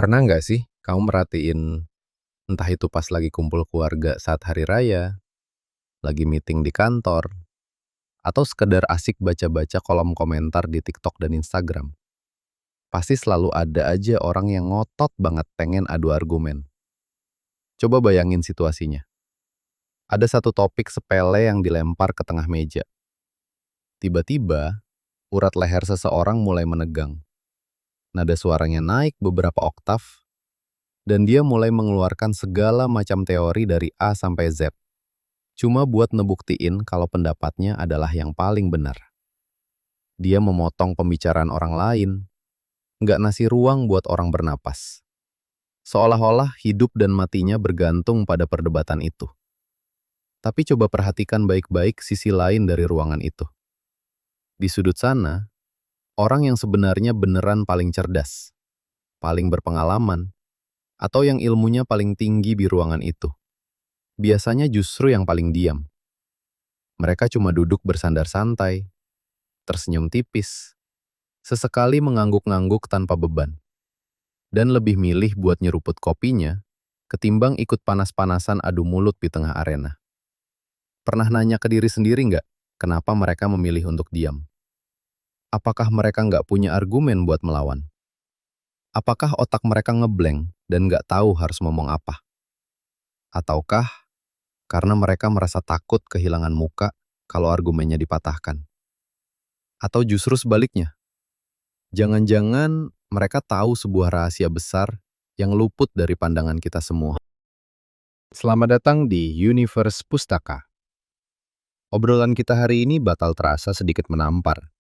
Pernah nggak sih kamu merhatiin entah itu pas lagi kumpul keluarga saat hari raya, lagi meeting di kantor, atau sekedar asik baca-baca kolom komentar di TikTok dan Instagram? Pasti selalu ada aja orang yang ngotot banget pengen adu argumen. Coba bayangin situasinya. Ada satu topik sepele yang dilempar ke tengah meja. Tiba-tiba, urat leher seseorang mulai menegang. Nada suaranya naik beberapa oktav, dan dia mulai mengeluarkan segala macam teori dari A sampai Z. Cuma buat ngebuktiin kalau pendapatnya adalah yang paling benar. Dia memotong pembicaraan orang lain, nggak ngasih ruang buat orang bernapas. Seolah-olah hidup dan matinya bergantung pada perdebatan itu. Tapi coba perhatikan baik-baik sisi lain dari ruangan itu. Di sudut sana, orang yang sebenarnya beneran paling cerdas, paling berpengalaman, atau yang ilmunya paling tinggi di ruangan itu, biasanya justru yang paling diam. Mereka cuma duduk bersandar santai, tersenyum tipis, sesekali mengangguk-ngangguk tanpa beban, dan lebih milih buat nyeruput kopinya ketimbang ikut panas-panasan adu mulut di tengah arena. Pernah nanya ke diri sendiri nggak, kenapa mereka memilih untuk diam? Apakah mereka nggak punya argumen buat melawan? Apakah otak mereka ngeblank dan nggak tahu harus ngomong apa? Ataukah karena mereka merasa takut kehilangan muka kalau argumennya dipatahkan? Atau justru sebaliknya? Jangan-jangan mereka tahu sebuah rahasia besar yang luput dari pandangan kita semua. Selamat datang di Universe Pustaka. Obrolan kita hari ini bakal terasa sedikit menampar,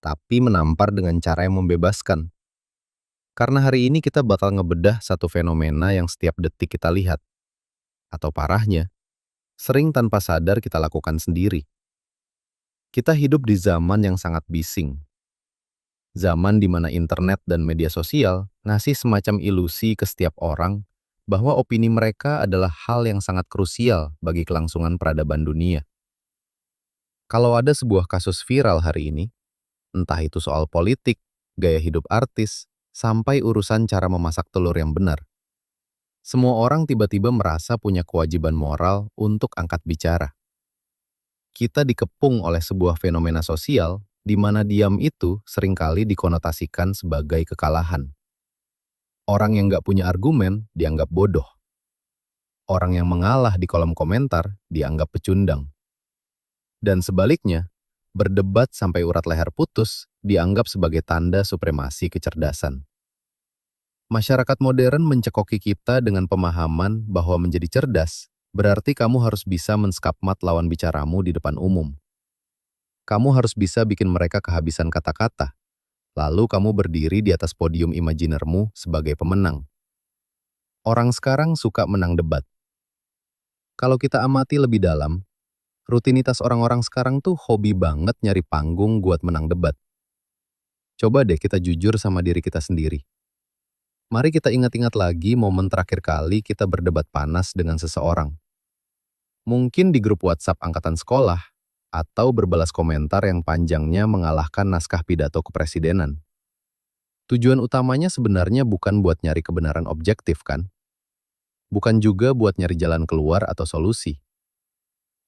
tapi menampar dengan cara yang membebaskan. Karena hari ini kita bakal ngebedah satu fenomena yang setiap detik kita lihat. Atau parahnya, sering tanpa sadar kita lakukan sendiri. Kita hidup di zaman yang sangat bising. Zaman di mana internet dan media sosial ngasih semacam ilusi ke setiap orang bahwa opini mereka adalah hal yang sangat krusial bagi kelangsungan peradaban dunia. Kalau ada sebuah kasus viral hari ini, entah itu soal politik, gaya hidup artis, sampai urusan cara memasak telur yang benar, semua orang tiba-tiba merasa punya kewajiban moral untuk angkat bicara. Kita dikepung oleh sebuah fenomena sosial di mana diam itu seringkali dikonotasikan sebagai kekalahan. Orang yang nggak punya argumen dianggap bodoh. Orang yang mengalah di kolom komentar dianggap pecundang. Dan sebaliknya, berdebat sampai urat leher putus dianggap sebagai tanda supremasi kecerdasan. Masyarakat modern mencekoki kita dengan pemahaman bahwa menjadi cerdas berarti kamu harus bisa menskapmat lawan bicaramu di depan umum. Kamu harus bisa bikin mereka kehabisan kata-kata. Lalu kamu berdiri di atas podium imajinermu sebagai pemenang. Orang sekarang suka menang debat. Kalau kita amati lebih dalam, rutinitas orang-orang sekarang tuh hobi banget nyari panggung buat menang debat. Coba deh kita jujur sama diri kita sendiri. Mari kita ingat-ingat lagi momen terakhir kali kita berdebat panas dengan seseorang. Mungkin di grup WhatsApp angkatan sekolah, atau berbalas komentar yang panjangnya mengalahkan naskah pidato kepresidenan. Tujuan utamanya sebenarnya bukan buat nyari kebenaran objektif kan? Bukan juga buat nyari jalan keluar atau solusi.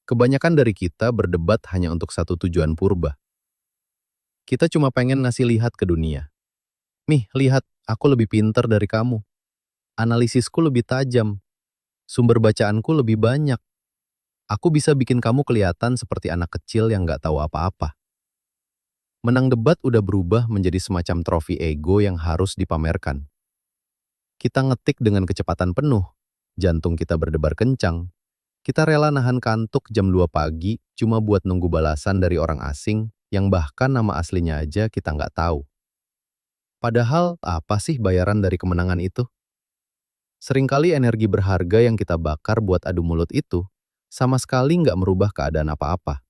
Kebanyakan dari kita berdebat hanya untuk satu tujuan purba. Kita cuma pengen ngasih lihat ke dunia. Nih, lihat, aku lebih pinter dari kamu. Analisisku lebih tajam. Sumber bacaanku lebih banyak. Aku bisa bikin kamu kelihatan seperti anak kecil yang nggak tahu apa-apa. Menang debat udah berubah menjadi semacam trofi ego yang harus dipamerkan. Kita ngetik dengan kecepatan penuh, jantung kita berdebar kencang. Kita rela nahan kantuk jam 2 pagi cuma buat nunggu balasan dari orang asing yang bahkan nama aslinya aja kita nggak tahu. Padahal apa sih bayaran dari kemenangan itu? Seringkali energi berharga yang kita bakar buat adu mulut itu sama sekali nggak merubah keadaan apa-apa.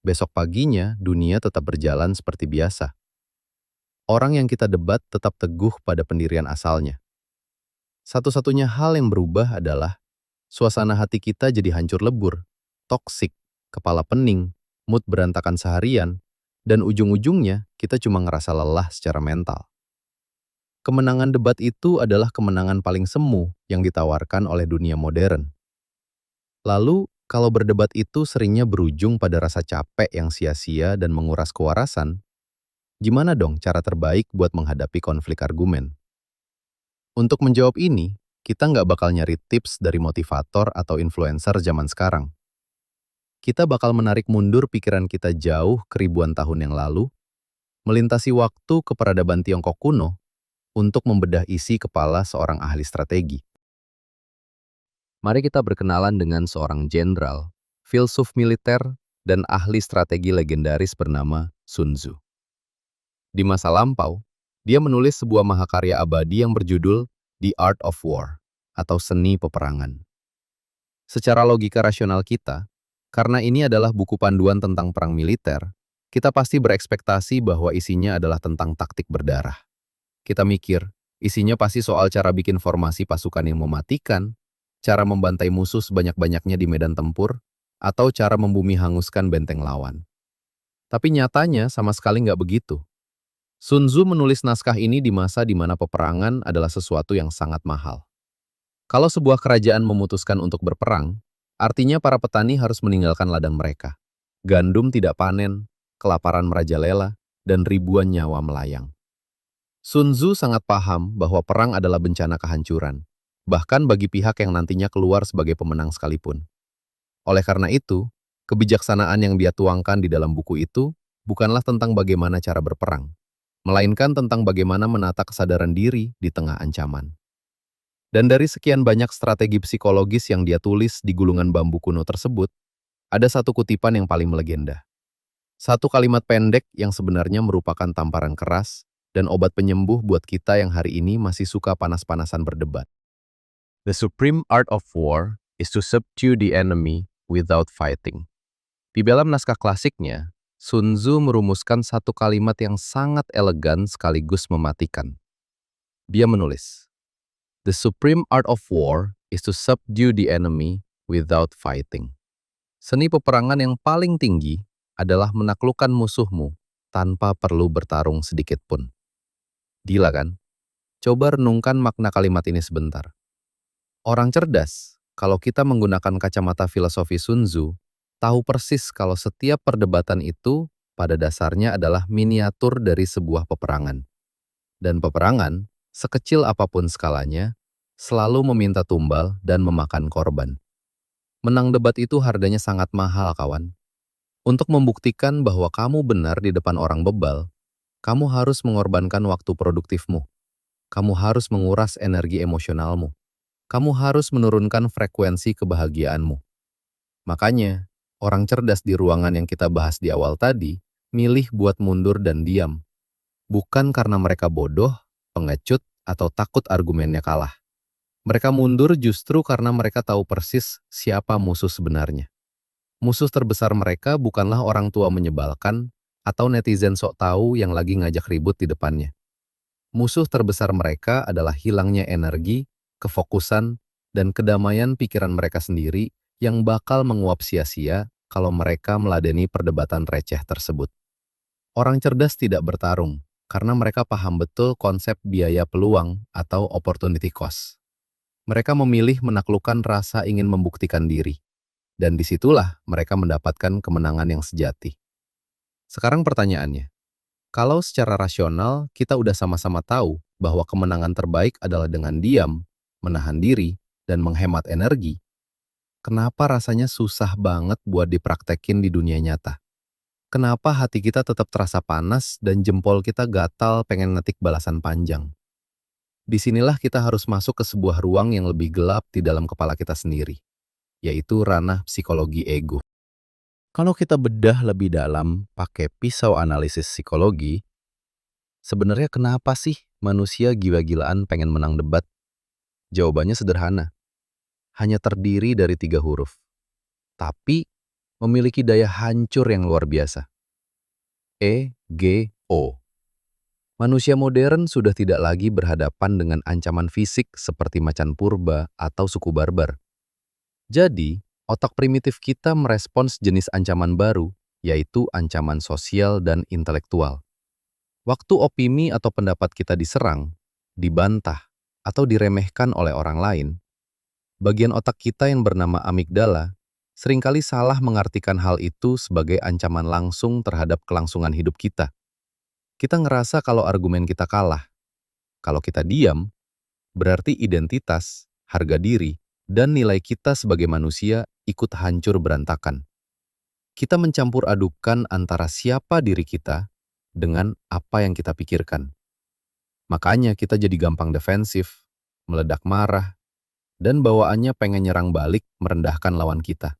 Besok paginya, dunia tetap berjalan seperti biasa. Orang yang kita debat tetap teguh pada pendirian asalnya. Satu-satunya hal yang berubah adalah suasana hati kita jadi hancur lebur, toksik, kepala pening, mood berantakan seharian, dan ujung-ujungnya kita cuma ngerasa lelah secara mental. Kemenangan debat itu adalah kemenangan paling semu yang ditawarkan oleh dunia modern. Lalu, kalau berdebat itu seringnya berujung pada rasa capek yang sia-sia dan menguras kewarasan, gimana dong cara terbaik buat menghadapi konflik argumen? Untuk menjawab ini, kita nggak bakal nyari tips dari motivator atau influencer zaman sekarang. Kita bakal menarik mundur pikiran kita jauh ke ribuan tahun yang lalu, melintasi waktu ke peradaban Tiongkok kuno, untuk membedah isi kepala seorang ahli strategi. Mari kita berkenalan dengan seorang jenderal, filsuf militer, dan ahli strategi legendaris bernama Sun Tzu. Di masa lampau, dia menulis sebuah mahakarya abadi yang berjudul The Art of War, atau Seni Peperangan. Secara logika rasional kita, karena ini adalah buku panduan tentang perang militer, kita pasti berekspektasi bahwa isinya adalah tentang taktik berdarah. Kita mikir, isinya pasti soal cara bikin formasi pasukan yang mematikan, cara membantai musuh sebanyak-banyaknya di medan tempur, atau cara membumi hanguskan benteng lawan. Tapi nyatanya sama sekali nggak begitu. Sun Tzu menulis naskah ini di masa di mana peperangan adalah sesuatu yang sangat mahal. Kalau sebuah kerajaan memutuskan untuk berperang, artinya para petani harus meninggalkan ladang mereka. Gandum tidak panen, kelaparan merajalela, dan ribuan nyawa melayang. Sun Tzu sangat paham bahwa perang adalah bencana kehancuran, bahkan bagi pihak yang nantinya keluar sebagai pemenang sekalipun. Oleh karena itu, kebijaksanaan yang dia tuangkan di dalam buku itu bukanlah tentang bagaimana cara berperang, melainkan tentang bagaimana menata kesadaran diri di tengah ancaman. Dan dari sekian banyak strategi psikologis yang dia tulis di gulungan bambu kuno tersebut, ada satu kutipan yang paling melegenda. Satu kalimat pendek yang sebenarnya merupakan tamparan keras dan obat penyembuh buat kita yang hari ini masih suka panas-panasan berdebat. The supreme art of war is to subdue the enemy without fighting. Di dalam naskah klasiknya, Sun Tzu merumuskan satu kalimat yang sangat elegan sekaligus mematikan. Dia menulis, "The supreme art of war is to subdue the enemy without fighting." Seni peperangan yang paling tinggi adalah menaklukkan musuhmu tanpa perlu bertarung sedikit pun. Gila kan? Coba renungkan makna kalimat ini sebentar. Orang cerdas, kalau kita menggunakan kacamata filosofi Sun Tzu, tahu persis kalau setiap perdebatan itu pada dasarnya adalah miniatur dari sebuah peperangan. Dan peperangan, sekecil apapun skalanya, selalu meminta tumbal dan memakan korban. Menang debat itu harganya sangat mahal, kawan. Untuk membuktikan bahwa kamu benar di depan orang bebal, kamu harus mengorbankan waktu produktifmu. Kamu harus menguras energi emosionalmu. Kamu harus menurunkan frekuensi kebahagiaanmu. Makanya, orang cerdas di ruangan yang kita bahas di awal tadi, milih buat mundur dan diam. Bukan karena mereka bodoh, pengecut, atau takut argumennya kalah. Mereka mundur justru karena mereka tahu persis siapa musuh sebenarnya. Musuh terbesar mereka bukanlah orang tua menyebalkan atau netizen sok tahu yang lagi ngajak ribut di depannya. Musuh terbesar mereka adalah hilangnya energi, kefokusan, dan kedamaian pikiran mereka sendiri yang bakal menguap sia-sia kalau mereka meladeni perdebatan receh tersebut. Orang cerdas tidak bertarung karena mereka paham betul konsep biaya peluang atau opportunity cost. Mereka memilih menaklukkan rasa ingin membuktikan diri. Dan disitulah mereka mendapatkan kemenangan yang sejati. Sekarang pertanyaannya, kalau secara rasional kita udah sama-sama tahu bahwa kemenangan terbaik adalah dengan diam, menahan diri, dan menghemat energi, kenapa rasanya susah banget buat dipraktekin di dunia nyata? Kenapa hati kita tetap terasa panas dan jempol kita gatal pengen ngetik balasan panjang? Disinilah kita harus masuk ke sebuah ruang yang lebih gelap di dalam kepala kita sendiri, yaitu ranah psikologi ego. Kalau kita bedah lebih dalam pakai pisau analisis psikologi, sebenarnya kenapa sih manusia gila-gilaan pengen menang debat? Jawabannya sederhana. Hanya terdiri dari 3 huruf. Tapi memiliki daya hancur yang luar biasa. Ego. Manusia modern sudah tidak lagi berhadapan dengan ancaman fisik seperti macan purba atau suku barbar. Jadi, otak primitif kita merespons jenis ancaman baru, yaitu ancaman sosial dan intelektual. Waktu opini atau pendapat kita diserang, dibantah, atau diremehkan oleh orang lain, bagian otak kita yang bernama amigdala seringkali salah mengartikan hal itu sebagai ancaman langsung terhadap kelangsungan hidup kita. Kita ngerasa kalau argumen kita kalah. Kalau kita diam, berarti identitas, harga diri, dan nilai kita sebagai manusia ikut hancur berantakan. Kita mencampur adukan antara siapa diri kita dengan apa yang kita pikirkan. Makanya kita jadi gampang defensif, meledak marah, dan bawaannya pengen nyerang balik merendahkan lawan kita.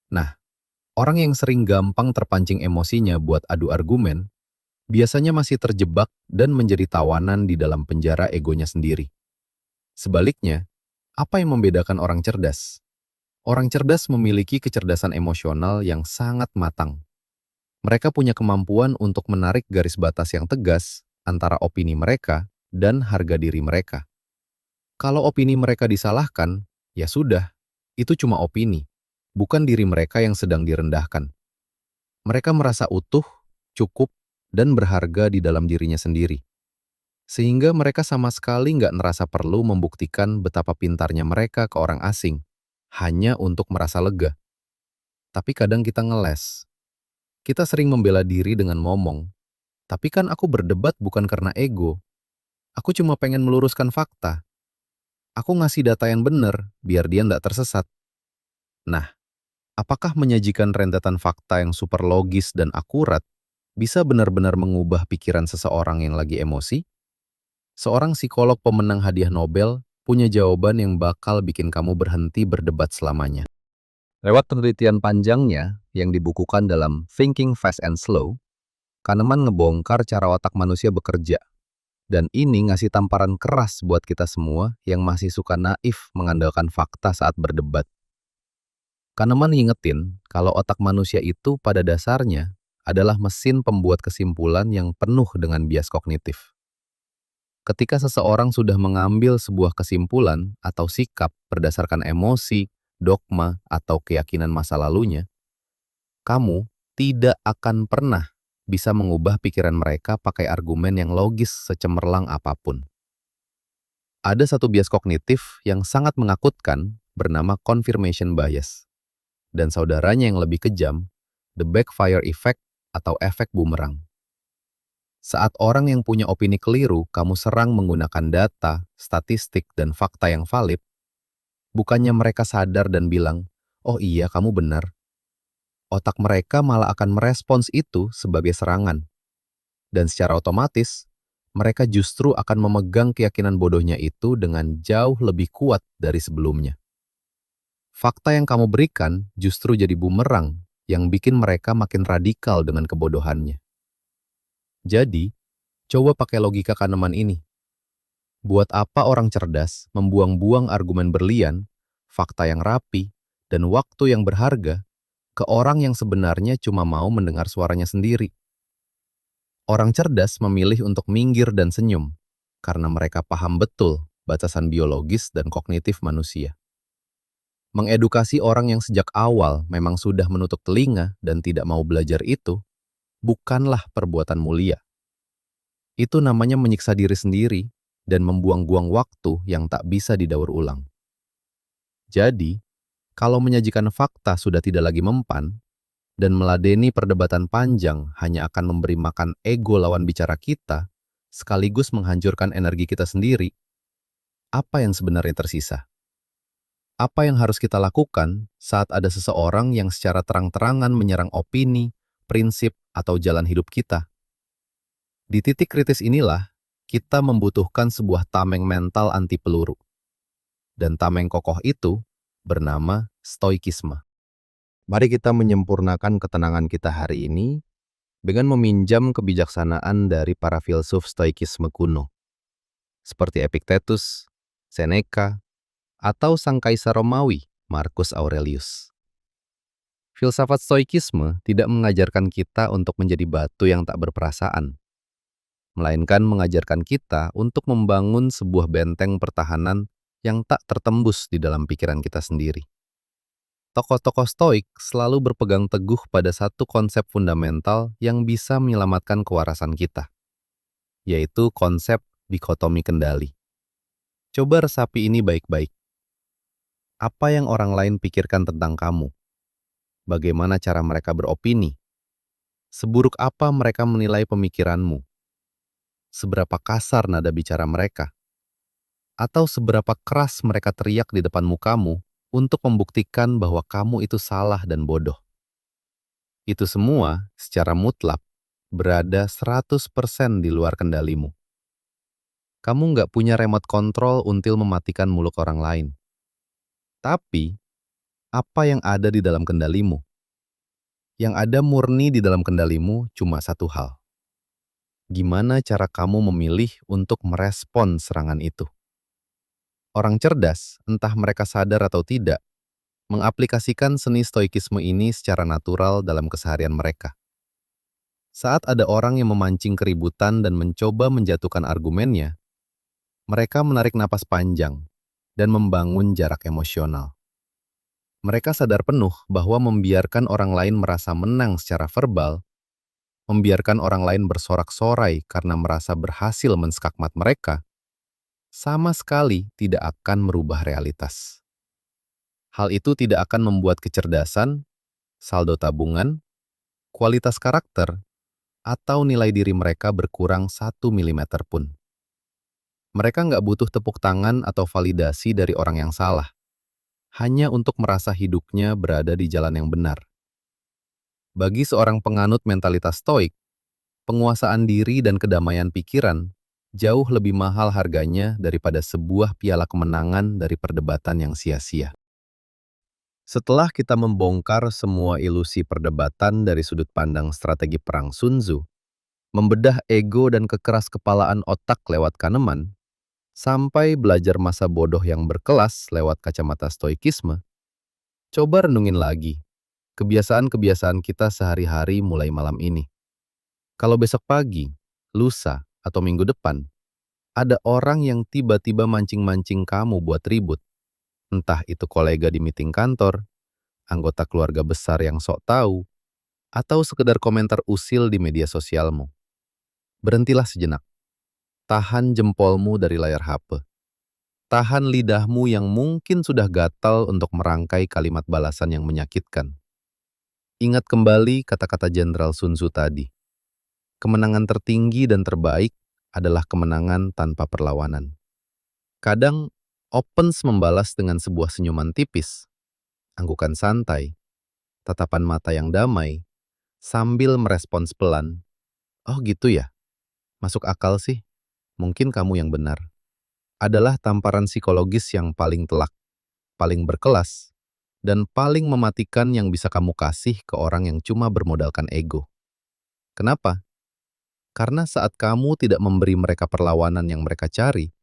Nah, orang yang sering gampang terpancing emosinya buat adu argumen, biasanya masih terjebak dan menjadi tawanan di dalam penjara egonya sendiri. Sebaliknya, apa yang membedakan orang cerdas? Orang cerdas memiliki kecerdasan emosional yang sangat matang. Mereka punya kemampuan untuk menarik garis batas yang tegas antara opini mereka dan harga diri mereka. Kalau opini mereka disalahkan, ya sudah, itu cuma opini, bukan diri mereka yang sedang direndahkan. Mereka merasa utuh, cukup, dan berharga di dalam dirinya sendiri. Sehingga mereka sama sekali nggak merasa perlu membuktikan betapa pintarnya mereka ke orang asing, hanya untuk merasa lega. Tapi kadang kita ngeles. Kita sering membela diri dengan ngomong, tapi kan aku berdebat bukan karena ego. Aku cuma pengen meluruskan fakta. Aku ngasih data yang benar, biar dia nggak tersesat. Nah, apakah menyajikan rentetan fakta yang super logis dan akurat bisa benar-benar mengubah pikiran seseorang yang lagi emosi? Seorang psikolog pemenang hadiah Nobel punya jawaban yang bakal bikin kamu berhenti berdebat selamanya. Lewat penelitian panjangnya yang dibukukan dalam Thinking Fast and Slow, Kahneman ngebongkar cara otak manusia bekerja. Dan ini ngasih tamparan keras buat kita semua yang masih suka naif mengandalkan fakta saat berdebat. Kahneman ngingetin kalau otak manusia itu pada dasarnya adalah mesin pembuat kesimpulan yang penuh dengan bias kognitif. Ketika seseorang sudah mengambil sebuah kesimpulan atau sikap berdasarkan emosi, dogma, atau keyakinan masa lalunya, kamu tidak akan pernah bisa mengubah pikiran mereka pakai argumen yang logis secemerlang apapun. Ada satu bias kognitif yang sangat menakutkan bernama confirmation bias. Dan saudaranya yang lebih kejam, the backfire effect atau efek bumerang. Saat orang yang punya opini keliru kamu serang menggunakan data, statistik, dan fakta yang valid, bukannya mereka sadar dan bilang, oh iya kamu benar. Otak mereka malah akan merespons itu sebagai serangan. Dan secara otomatis, mereka justru akan memegang keyakinan bodohnya itu dengan jauh lebih kuat dari sebelumnya. Fakta yang kamu berikan justru jadi bumerang yang bikin mereka makin radikal dengan kebodohannya. Jadi, coba pakai logika Kahneman ini. Buat apa orang cerdas membuang-buang argumen berlian, fakta yang rapi, dan waktu yang berharga ke orang yang sebenarnya cuma mau mendengar suaranya sendiri? Orang cerdas memilih untuk minggir dan senyum, karena mereka paham betul batasan biologis dan kognitif manusia. Mengedukasi orang yang sejak awal memang sudah menutup telinga dan tidak mau belajar itu, bukanlah perbuatan mulia. Itu namanya menyiksa diri sendiri dan membuang-buang waktu yang tak bisa didaur ulang. Jadi, kalau menyajikan fakta sudah tidak lagi mempan, dan meladeni perdebatan panjang hanya akan memberi makan ego lawan bicara kita, sekaligus menghancurkan energi kita sendiri, apa yang sebenarnya tersisa? Apa yang harus kita lakukan saat ada seseorang yang secara terang-terangan menyerang opini, prinsip, atau jalan hidup kita? Di titik kritis inilah, kita membutuhkan sebuah tameng mental anti peluru. Dan tameng kokoh itu bernama stoikisme. Mari kita menyempurnakan ketenangan kita hari ini dengan meminjam kebijaksanaan dari para filsuf stoikisme kuno, seperti Epictetus, Seneca, atau sang kaisar Romawi, Marcus Aurelius. Filsafat stoikisme tidak mengajarkan kita untuk menjadi batu yang tak berperasaan, melainkan mengajarkan kita untuk membangun sebuah benteng pertahanan yang tak tertembus di dalam pikiran kita sendiri. Tokoh-tokoh stoik selalu berpegang teguh pada satu konsep fundamental yang bisa menyelamatkan kewarasan kita, yaitu konsep dikotomi kendali. Coba resapi ini baik-baik. Apa yang orang lain pikirkan tentang kamu? Bagaimana cara mereka beropini? Seburuk apa mereka menilai pemikiranmu? Seberapa kasar nada bicara mereka? Atau seberapa keras mereka teriak di depan mukamu untuk membuktikan bahwa kamu itu salah dan bodoh? Itu semua secara mutlak berada 100% di luar kendalimu. Kamu nggak punya remote control untuk mematikan mulut orang lain. Tapi, apa yang ada di dalam kendalimu? Yang ada murni di dalam kendalimu cuma satu hal. Gimana cara kamu memilih untuk merespon serangan itu? Orang cerdas, entah mereka sadar atau tidak, mengaplikasikan seni stoikisme ini secara natural dalam keseharian mereka. Saat ada orang yang memancing keributan dan mencoba menjatuhkan argumennya, mereka menarik napas panjang dan membangun jarak emosional. Mereka sadar penuh bahwa membiarkan orang lain merasa menang secara verbal, membiarkan orang lain bersorak-sorai karena merasa berhasil menskakmat mereka, sama sekali tidak akan merubah realitas. Hal itu tidak akan membuat kecerdasan, saldo tabungan, kualitas karakter, atau nilai diri mereka berkurang 1 mm pun. Mereka nggak butuh tepuk tangan atau validasi dari orang yang salah, hanya untuk merasa hidupnya berada di jalan yang benar. Bagi seorang penganut mentalitas stoik, penguasaan diri dan kedamaian pikiran jauh lebih mahal harganya daripada sebuah piala kemenangan dari perdebatan yang sia-sia. Setelah kita membongkar semua ilusi perdebatan dari sudut pandang strategi perang Sun Tzu, membedah ego dan kekeras kepalaan otak lewat Kahneman, sampai belajar masa bodoh yang berkelas lewat kacamata stoikisme, coba renungin lagi kebiasaan-kebiasaan kita sehari-hari mulai malam ini. Kalau besok pagi, lusa, atau minggu depan, ada orang yang tiba-tiba mancing-mancing kamu buat ribut, entah itu kolega di meeting kantor, anggota keluarga besar yang sok tahu, atau sekedar komentar usil di media sosialmu. Berhentilah sejenak. Tahan jempolmu dari layar HP. Tahan lidahmu yang mungkin sudah gatal untuk merangkai kalimat balasan yang menyakitkan. Ingat kembali kata-kata Jenderal Sun Tzu tadi. Kemenangan tertinggi dan terbaik adalah kemenangan tanpa perlawanan. Kadang, Opens membalas dengan sebuah senyuman tipis, anggukan santai, tatapan mata yang damai, sambil merespons pelan, "Oh gitu ya? Masuk akal sih. Mungkin kamu yang benar." Adalah tamparan psikologis yang paling telak, paling berkelas, dan paling mematikan yang bisa kamu kasih ke orang yang cuma bermodalkan ego. Kenapa? Karena saat kamu tidak memberi mereka perlawanan yang mereka cari,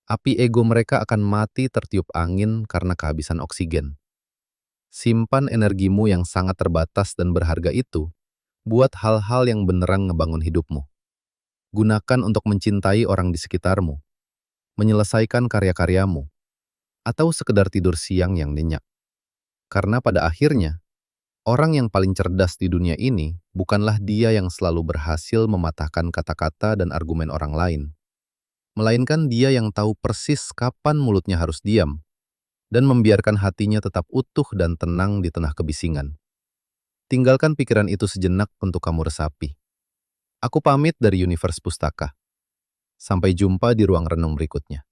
api ego mereka akan mati tertiup angin karena kehabisan oksigen. Simpan energimu yang sangat terbatas dan berharga itu buat hal-hal yang beneran ngebangun hidupmu. Gunakan untuk mencintai orang di sekitarmu, menyelesaikan karya-karyamu, atau sekedar tidur siang yang nyenyak. Karena pada akhirnya, orang yang paling cerdas di dunia ini bukanlah dia yang selalu berhasil mematahkan kata-kata dan argumen orang lain, melainkan dia yang tahu persis kapan mulutnya harus diam dan membiarkan hatinya tetap utuh dan tenang di tengah kebisingan. Tinggalkan pikiran itu sejenak untuk kamu resapi. Aku pamit dari Universe Pustaka. Sampai jumpa di ruang renung berikutnya.